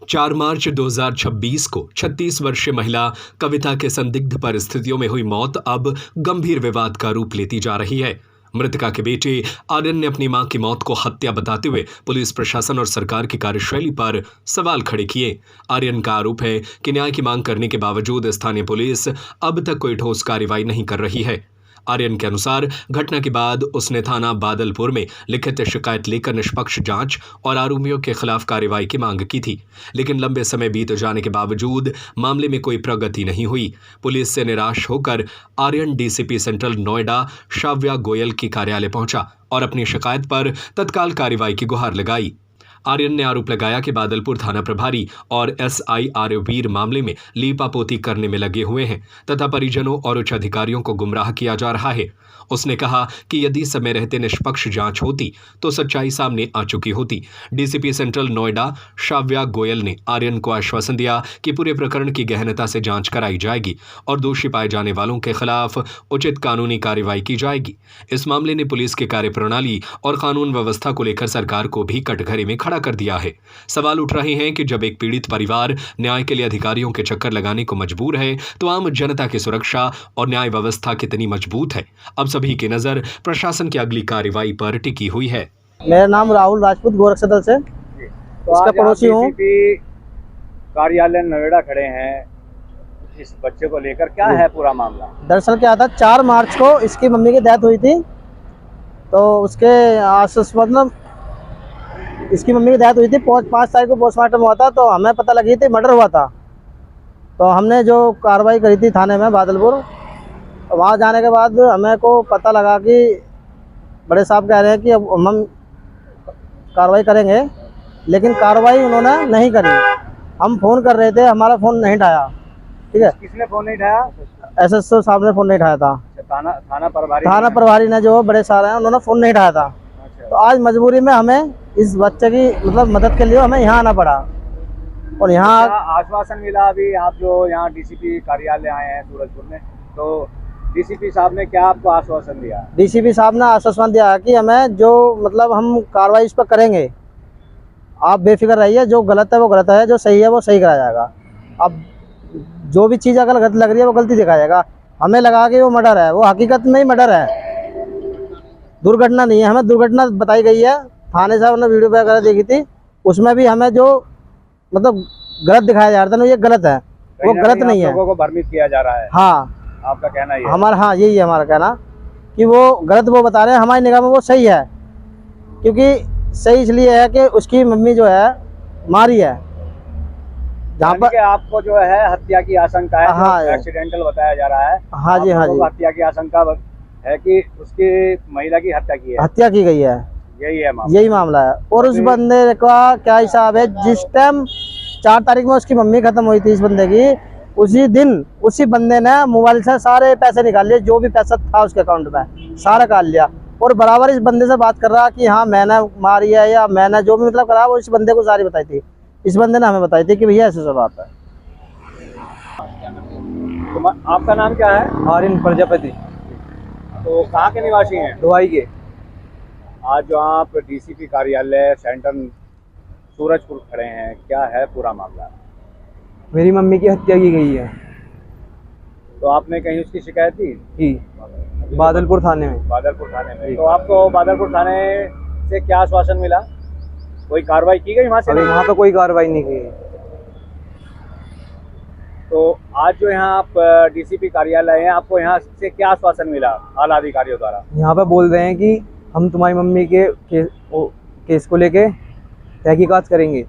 4 मार्च 2026 को 36 वर्षीय महिला कविता के संदिग्ध परिस्थितियों में हुई मौत अब गंभीर विवाद का रूप लेती जा रही है। मृतका के बेटे आर्यन ने अपनी मां की मौत को हत्या बताते हुए पुलिस प्रशासन और सरकार की कार्यशैली पर सवाल खड़े किए। आर्यन का आरोप है कि न्याय की मांग करने के बावजूद स्थानीय पुलिस अब तक कोई ठोस कार्रवाई नहीं कर रही है। आर्यन के अनुसार घटना के बाद उसने थाना बादलपुर में लिखित शिकायत लेकर निष्पक्ष जांच और आरोपियों के खिलाफ कार्रवाई की मांग की थी, लेकिन लंबे समय बीत जाने के बावजूद मामले में कोई प्रगति नहीं हुई। पुलिस से निराश होकर आर्यन डीसीपी सेंट्रल नोएडा श्राव्या गोयल की कार्यालय पहुंचा और अपनी शिकायत पर तत्काल कार्रवाई की गुहार लगाई। आर्यन ने आरोप लगाया कि बादलपुर थाना प्रभारी और एसआई आर्यवीर मामले में लीपापोती करने में लगे हुए हैं तथा परिजनों और उच्च अधिकारियों को गुमराह किया जा रहा है। उसने कहा कि यदि समय रहते निष्पक्ष जांच होती तो सच्चाई सामने आ चुकी होती। डीसीपी सेंट्रल नोएडा श्राव्या गोयल ने आर्यन को आश्वासन दिया कि पूरे प्रकरण की गहनता से जांच कराई जाएगी और दोषी पाए जाने वालों के खिलाफ उचित कानूनी कार्रवाई की जाएगी। इस मामले ने पुलिस की कार्यप्रणाली और कानून व्यवस्था को लेकर सरकार को भी कटघरे में खड़ा कर दिया है। सवाल उठ रहे हैं कि जब एक पीड़ित परिवार न्याय के लिए अधिकारियों के चक्कर लगाने को मजबूर है तो आम जनता की सुरक्षा और न्याय व्यवस्था कितनी मजबूत है। अब सभी की नजर प्रशासन की अगली कार्रवाई पर टिकी हुई है। मेरा नाम राहुल राजपूत गोरख सदल से इसका पड़ोसी हूँ। कार्यालय नोएडा खड़े हैं, इस बच्चे को लेकर क्या है पूरा मामला? दरअसल क्या था, 4 मार्च को इसकी मम्मी की डेथ हुई थी, तो उसके मतलब इसकी मम्मी की डेथ हुई थी। 5 तारीख को पोस्टमार्टम हुआ था, तो हमें पता लगी थी मर्डर हुआ था। तो हमने जो कार्रवाई करी थी थाने में बादलपुर, वहाँ जाने के बाद हमें को पता लगा कि बड़े साहब कह रहे हैं कि अब हम कार्रवाई करेंगे, लेकिन कार्रवाई उन्होंने नहीं करी। हम फ़ोन कर रहे थे, हमारा फ़ोन नहीं उठाया। ठीक है, किसने फ़ोन नहीं उठाया? एसएसओ साहब ने फ़ोन नहीं उठाया था। थाना प्रभारी ने जो बड़े साहब हैं उन्होंने फ़ोन नहीं उठाया था। तो आज मजबूरी में हमें इस बच्चे की मतलब मदद के लिए हमें यहाँ आना पड़ा। और यहाँ आश्वासन मिला, अभी आप जो यहाँ डीसीपी कार्यालय आए हैं सूरजपुर में, तो डीसीपी साहब ने क्या आपको आश्वासन दिया? डीसीपी साहब ने आश्वासन दिया कि हमें जो मतलब हम कार्रवाई इस पर करेंगे, आप बेफिक्र रहिए, जो गलत है वो गलत है, जो सही है वो सही कराया जाएगा। अब जो भी चीज़ अगर गलत लग रही है वो गलती दिखाया जाएगा। हमें लगा कि वो मर्डर है, वो हकीकत में ही मर्डर है, दुर्घटना नहीं है। हमें दुर्घटना बताई गई है, थाने साहब ने वीडियो वगैरह देखी थी, उसमें भी हमें जो मतलब गलत दिखाया जा रहा था ना, ये गलत है, वो गलत नहीं है। लोगों को भ्रमित किया जा रहा है। हाँ, आपका कहना ये हमारा, हाँ यही है हमारा कहना कि वो गलत वो बता रहे हैं। हमारी निगाह में वो सही है, क्योंकि सही इसलिए है कि उसकी मम्मी जो है मारी है, जहाँ पर आपको जो है हत्या की आशंका है। हाँ, एक्सीडेंटल बताया जा रहा है। हाँ जी, हाँ जी, हत्या की आशंका है कि उसकी महिला की हत्या की है, हत्या की गई है, यही मामला है। और उस बंदे का क्या हिसाब है, जिस टाइम 4 तारीख में उसकी मम्मी खत्म हुई थी इस बंदे की, उसी दिन उसी बंदे ने मोबाइल से सारे पैसे निकाल लिए, जो भी पैसा था उसके अकाउंट में सारा निकाल लिया। और बराबर इस बंदे से बात कर रहा कि हाँ मैंने मारी है या मैंने जो भी मतलब करा, वो इस बंदे को सारी बताई थी। इस बंदे ने हमें बताई थी कि भैया ऐसे सब बात है। तो आपका नाम क्या है? आर्यन प्रजापति। तो कहाँ के निवासी हैं? दुआई के। आज जो आप डीसीपी कार्यालय सेंटर सूरजपुर खड़े हैं, क्या है पूरा मामला? मेरी मम्मी की हत्या की गई है। तो आपने कहीं उसकी शिकायत दी? बादलपुर थाने में। बादलपुर थाने में। तो आपको बादलपुर थाने से क्या आश्वासन मिला? कोई कार्रवाई की गई वहाँ से? वहाँ पे कोई कार्रवाई नहीं की। तो आज जो यहाँ आप डीसीपी कार्यालय हैं, आपको यहाँ से क्या आश्वासन मिला आला अधिकारियों द्वारा? यहाँ पे बोल रहे हैं कि हम तुम्हारी मम्मी के केस को लेके तहकीकात करेंगे।